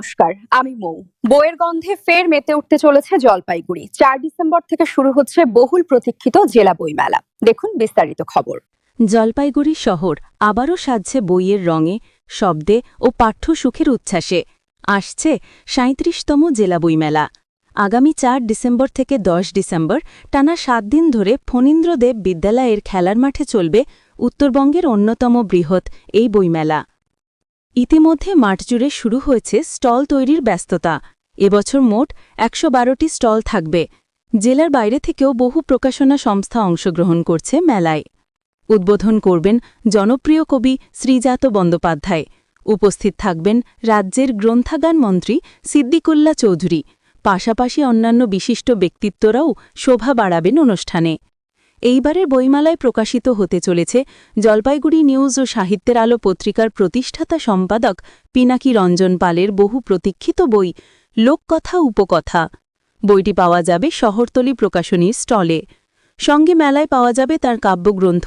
নমস্কার, আমি মৌ। বইয়ের গন্ধে ফের মেতে উঠতে চলেছে জলপাইগুড়ি। ৪ ডিসেম্বর থেকে শুরু হচ্ছে বহুল প্রতীক্ষিত জেলা বইমেলা। দেখুন বিস্তারিত খবর। জলপাইগুড়ি শহর আবারও সাজছে বইয়ের রঙে, শব্দে ও পাঠ্যসুখের উচ্ছ্বাসে। আসছে ৩৭তম জেলা বইমেলা। আগামী ৪ ডিসেম্বর থেকে ১০ ডিসেম্বর টানা ৭ দিন ধরে ফণীন্দ্রদেব বিদ্যালয়ের খেলার মাঠে চলবে উত্তরবঙ্গের অন্যতম বৃহৎ এই বইমেলা। ইতিমধ্যে মাঠজুড়ে শুরু হয়েছে স্টল তৈরির ব্যস্ততা। এবছর মোট ১১২টি স্টল থাকবে। জেলার বাইরে থেকেও বহু প্রকাশনা সংস্থা অংশগ্রহণ করছে মেলায়। উদ্বোধন করবেন জনপ্রিয় কবি শ্রীজাত বন্দ্যোপাধ্যায়। উপস্থিত থাকবেন রাজ্যের গ্রন্থাগার মন্ত্রী সিদ্দিকুল্লাহ চৌধুরী। পাশাপাশি অন্যান্য বিশিষ্ট ব্যক্তিত্বরাও শোভা বাড়াবেন অনুষ্ঠানে। এইবারের বইমেলায় প্রকাশিত হতে চলেছে জলপাইগুড়ি নিউজ ও সাহিত্যের আলো পত্রিকার প্রতিষ্ঠাতা সম্পাদক পিনাকি রঞ্জন পালের বহু প্রতীক্ষিত বই লোককথা উপকথা। বইটি পাওয়া যাবে শহরতলি প্রকাশনীর স্টলে। সঙ্গে মেলায় পাওয়া যাবে তার কাব্যগ্রন্থ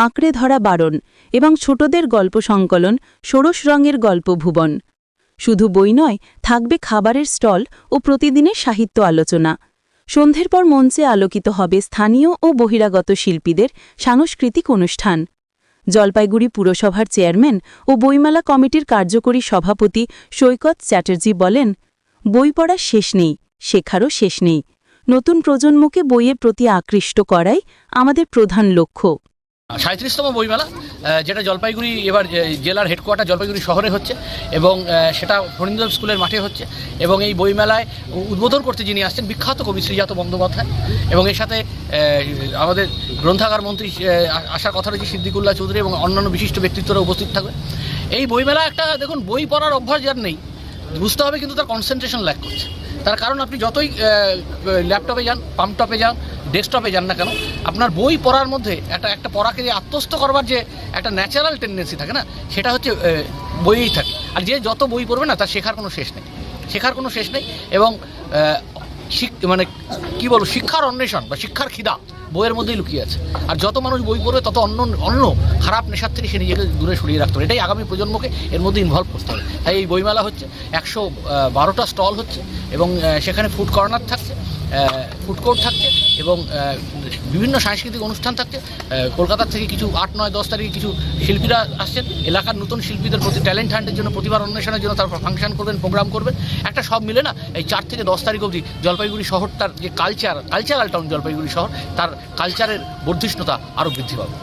আঁকড়ে ধরা বারণ এবং ছোটদের গল্প সংকলন ষোড়শ রঙের গল্প ভুবন। শুধু বই নয়, থাকবে খাবারের স্টল ও প্রতিদিনের সাহিত্য আলোচনা। সন্ধ্যের পর মঞ্চে আলোকিত হবে স্থানীয় ও বহিরাগত শিল্পীদের সাংস্কৃতিক অনুষ্ঠান। জলপাইগুড়ি পুরসভার চেয়ারম্যান ও বইমেলা কমিটির কার্যকরী সভাপতি সৈকত চ্যাটার্জি বলেন, বই পড়ার শেষ নেই, শেখারও শেষ নেই। নতুন প্রজন্মকে বইয়ের প্রতি আকৃষ্ট করাই আমাদের প্রধান লক্ষ্য। ৩৭তম বইমেলা, যেটা জলপাইগুড়ি এবার জেলার হেডকোয়ার্টার জলপাইগুড়ি শহরে হচ্ছে এবং সেটা ফণীন্দ্রদেব স্কুলের মাঠে হচ্ছে। এবং এই বইমেলায় উদ্বোধন করতে যিনি আসছেন বিখ্যাত কবি শ্রীজাত বন্দ্যোপাধ্যায়, এবং এর সাথে আমাদের গ্রন্থাগার মন্ত্রী আসার কথা রয়েছে সিদ্দিকুল্লাহ চৌধুরী এবং অন্যান্য বিশিষ্ট ব্যক্তিত্বরা উপস্থিত থাকবে। এই বইমেলা একটা দেখুন, বই পড়ার অভ্যাস যার নেই বুঝতে হবে, কিন্তু তার কনসেন্ট্রেশন ল্যাক করছে। তার কারণ আপনি যতই ল্যাপটপে যান, পাম্পটপে যান, ডেস্কটপে যান না কেন, আপনার বই পড়ার মধ্যে একটা পড়াকে যে আত্মস্থ করবার যে একটা ন্যাচারাল টেন্ডেন্সি থাকে না, সেটা হচ্ছে বইই থাকে। আর যে যত বই পড়বে না তার শেখার কোনো শেষ নেই। এবং মানে কি বলবো, শিক্ষার অন্বেষণ বা শিক্ষার খিদা বইয়ের মধ্যেই লুকিয়ে আছে। আর যত মানুষ বই পড়বে তত অন্য খারাপ নেশার থেকে সে নিজেকে দূরে সরিয়ে রাখতে হবে। এটাই আগামী প্রজন্মকে এর মধ্যে ইনভলভ করতে হবে। তাই এই বইমেলা হচ্ছে, ১১২টা স্টল হচ্ছে এবং সেখানে ফুড কর্নার থাকছে, ফুড কোর্ট থাকছে এবং বিভিন্ন সাংস্কৃতিক অনুষ্ঠান থাকছে। কলকাতার থেকে কিছু ৮, ৯, ১০ তারিখে কিছু শিল্পীরা আসছেন। এলাকার নতুন শিল্পীদের প্রতি ট্যালেন্ট হান্টের জন্য, প্রতিভার অন্বেষণের জন্য তারা ফাংশন করবেন, প্রোগ্রাম করবেন। একটা সব মিলে না এই ৪ থেকে ১০ তারিখ অবধি জলপাইগুড়ি শহরটার যে কালচারাল টাউন জলপাইগুড়ি শহর, তার কালচারের বর্ধিষ্ণুতা আরও বৃদ্ধি পাবে।